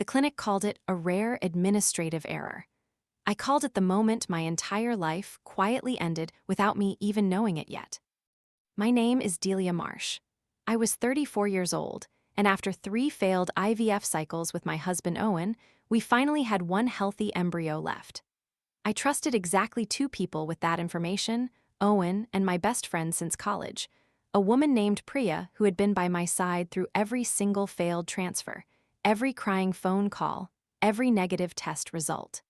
The clinic called it a rare administrative error. I called it the moment my entire life quietly ended without me even knowing it yet. My name is Delia Marsh. I was 34 years old, and after 3 failed IVF cycles with my husband Owen, we finally had one healthy embryo left. I trusted exactly 2 people with that information, Owen and my best friend since college, a woman named Priya who had been by my side through every single failed transfer, every crying phone call, every negative test result.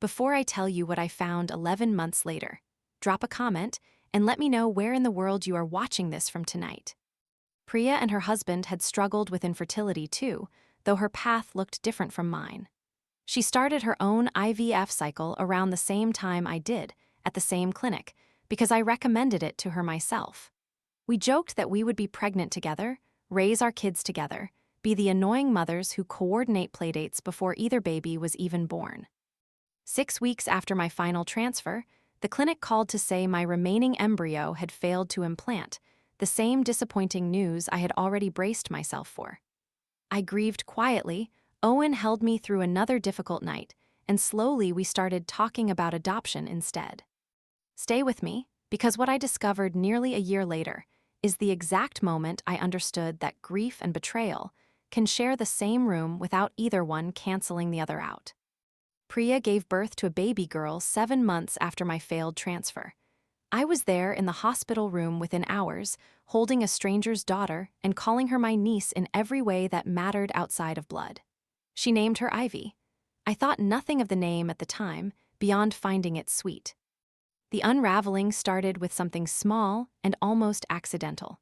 Before I tell you what I found 11 months later, drop a comment and let me know where in the world you are watching this from tonight. Priya and her husband had struggled with infertility too, though her path looked different from mine. She started her own IVF cycle around the same time I did, at the same clinic, because I recommended it to her myself. We joked that we would be pregnant together, raise our kids together, be the annoying mothers who coordinate playdates before either baby was even born. 6 weeks after my final transfer, the clinic called to say my remaining embryo had failed to implant, the same disappointing news I had already braced myself for. I grieved quietly. Owen held me through another difficult night, and slowly we started talking about adoption instead. Stay with me, because what I discovered nearly a year later is the exact moment I understood that grief and betrayal can share the same room without either one canceling the other out. Priya gave birth to a baby girl 7 months after my failed transfer. I was there in the hospital room within hours, holding a stranger's daughter and calling her my niece in every way that mattered outside of blood. She named her Ivy. I thought nothing of the name at the time, beyond finding it sweet. The unraveling started with something small and almost accidental.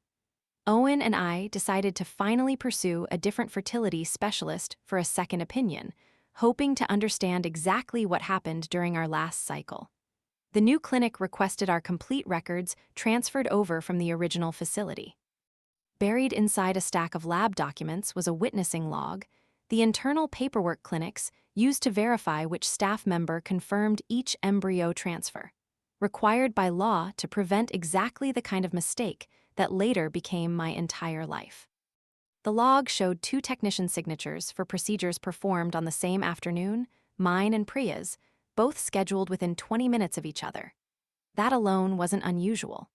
Owen and I decided to finally pursue a different fertility specialist for a second opinion, hoping to understand exactly what happened during our last cycle. The new clinic requested our complete records transferred over from the original facility. Buried inside a stack of lab documents was a witnessing log, the internal paperwork clinics used to verify which staff member confirmed each embryo transfer, required by law to prevent exactly the kind of mistake that later became my entire life. The log showed 2 technician signatures for procedures performed on the same afternoon, mine and Priya's, both scheduled within 20 minutes of each other. That alone wasn't unusual.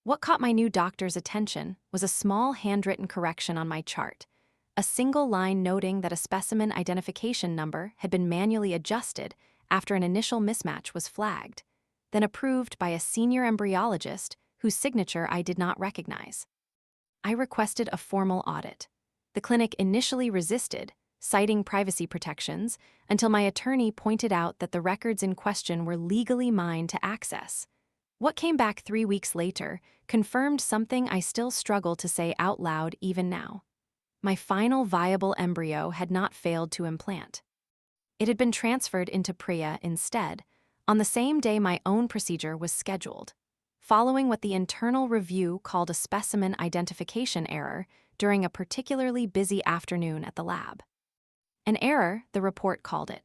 What caught my new doctor's attention was a small handwritten correction on my chart, a single line noting that a specimen identification number had been manually adjusted after an initial mismatch was flagged, then approved by a senior embryologist whose signature I did not recognize. I requested a formal audit. The clinic initially resisted, citing privacy protections, until my attorney pointed out that the records in question were legally mine to access. What came back 3 weeks later confirmed something I still struggle to say out loud even now. My final viable embryo had not failed to implant. It had been transferred into Priya instead, on the same day my own procedure was scheduled, following what the internal review called a specimen identification error during a particularly busy afternoon at the lab. An error, the report called it.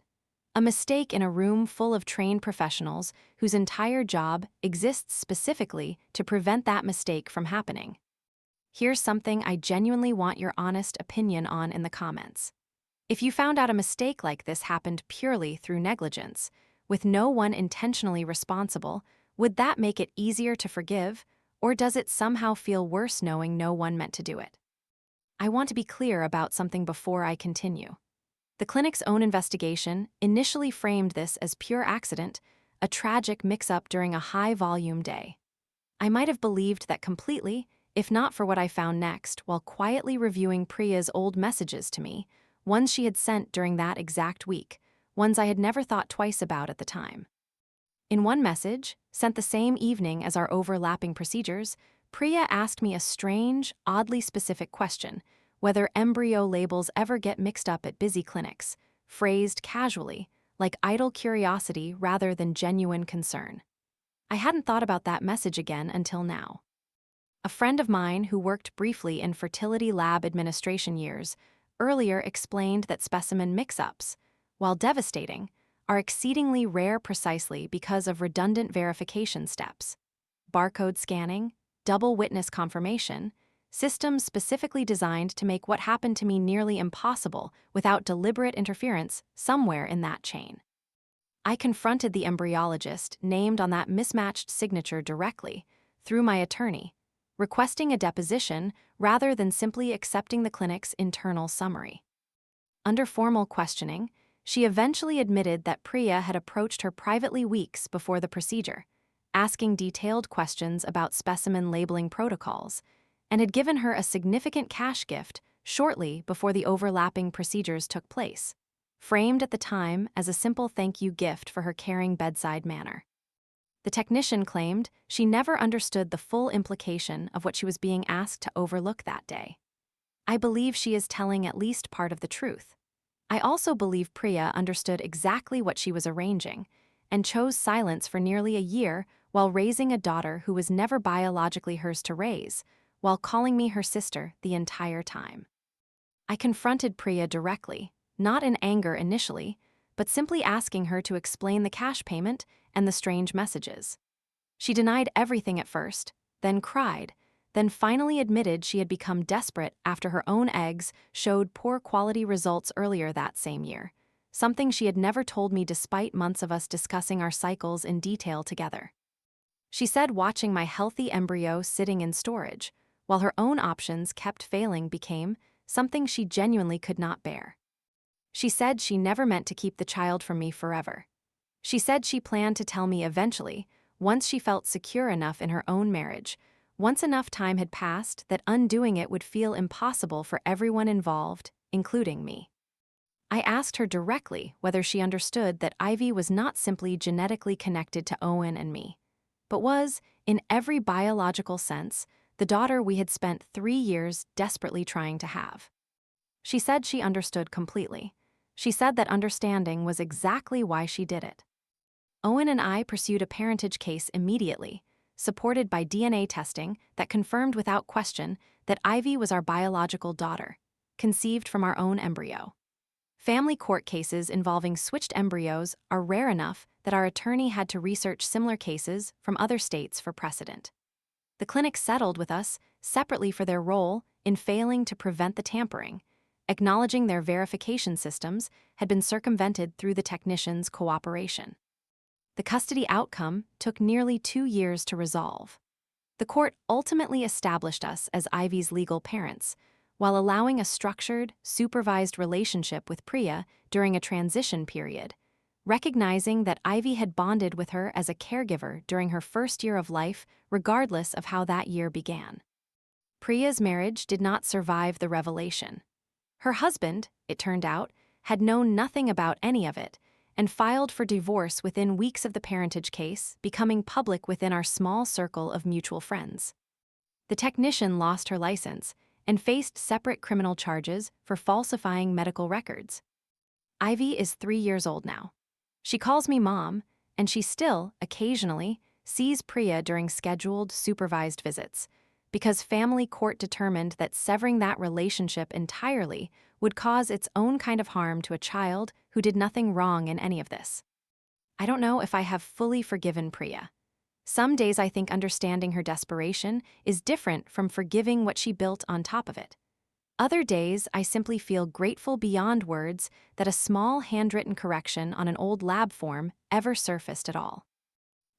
A mistake in a room full of trained professionals whose entire job exists specifically to prevent that mistake from happening. Here's something I genuinely want your honest opinion on in the comments. If you found out a mistake like this happened purely through negligence, with no one intentionally responsible, would that make it easier to forgive, or does it somehow feel worse knowing no one meant to do it? I want to be clear about something before I continue. The clinic's own investigation initially framed this as pure accident, a tragic mix-up during a high-volume day. I might have believed that completely, if not for what I found next while quietly reviewing Priya's old messages to me, ones she had sent during that exact week, ones I had never thought twice about at the time. In one message, sent the same evening as our overlapping procedures, Priya asked me a strange, oddly specific question, whether embryo labels ever get mixed up at busy clinics, phrased casually, like idle curiosity rather than genuine concern. I hadn't thought about that message again until now. A friend of mine who worked briefly in fertility lab administration years earlier explained that specimen mix-ups, while devastating, are exceedingly rare precisely because of redundant verification steps. Barcode scanning, double witness confirmation, systems specifically designed to make what happened to me nearly impossible without deliberate interference somewhere in that chain. I confronted the embryologist named on that mismatched signature directly, through my attorney, requesting a deposition rather than simply accepting the clinic's internal summary. Under formal questioning, she eventually admitted that Priya had approached her privately weeks before the procedure, asking detailed questions about specimen labeling protocols, and had given her a significant cash gift shortly before the overlapping procedures took place, framed at the time as a simple thank you gift for her caring bedside manner. The technician claimed she never understood the full implication of what she was being asked to overlook that day. I believe she is telling at least part of the truth. I also believe Priya understood exactly what she was arranging and chose silence for nearly a year while raising a daughter who was never biologically hers to raise, while calling me her sister the entire time. I confronted Priya directly, not in anger initially, but simply asking her to explain the cash payment and the strange messages. She denied everything at first, then cried, then finally admitted she had become desperate after her own eggs showed poor quality results earlier that same year, something she had never told me despite months of us discussing our cycles in detail together. She said watching my healthy embryo sitting in storage, while her own options kept failing, became something she genuinely could not bear. She said she never meant to keep the child from me forever. She said she planned to tell me eventually, once she felt secure enough in her own marriage, once enough time had passed that undoing it would feel impossible for everyone involved, including me. I asked her directly whether she understood that Ivy was not simply genetically connected to Owen and me, but was, in every biological sense, the daughter we had spent 3 years desperately trying to have. She said she understood completely. She said that understanding was exactly why she did it. Owen and I pursued a parentage case immediately, supported by DNA testing that confirmed without question that Ivy was our biological daughter, conceived from our own embryo. Family court cases involving switched embryos are rare enough that our attorney had to research similar cases from other states for precedent. The clinic settled with us separately for their role in failing to prevent the tampering, acknowledging their verification systems had been circumvented through the technician's cooperation. The custody outcome took nearly 2 years to resolve. The court ultimately established us as Ivy's legal parents, while allowing a structured, supervised relationship with Priya during a transition period, recognizing that Ivy had bonded with her as a caregiver during her first year of life, regardless of how that year began. Priya's marriage did not survive the revelation. Her husband, it turned out, had known nothing about any of it, and filed for divorce within weeks of the parentage case becoming public within our small circle of mutual friends. The technician lost her license and faced separate criminal charges for falsifying medical records. Ivy is 3 years old now. She calls me mom, and she still, occasionally, sees Priya during scheduled, supervised visits, because family court determined that severing that relationship entirely would cause its own kind of harm to a child who did nothing wrong in any of this. I don't know if I have fully forgiven Priya. Some days I think understanding her desperation is different from forgiving what she built on top of it. Other days I simply feel grateful beyond words that a small handwritten correction on an old lab form ever surfaced at all.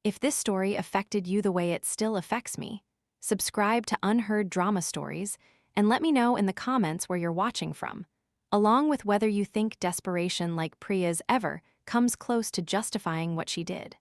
If this story affected you the way it still affects me, subscribe to Unheard drama stories and let me know in the comments where you're watching from, along with whether you think desperation like Priya's ever comes close to justifying what she did.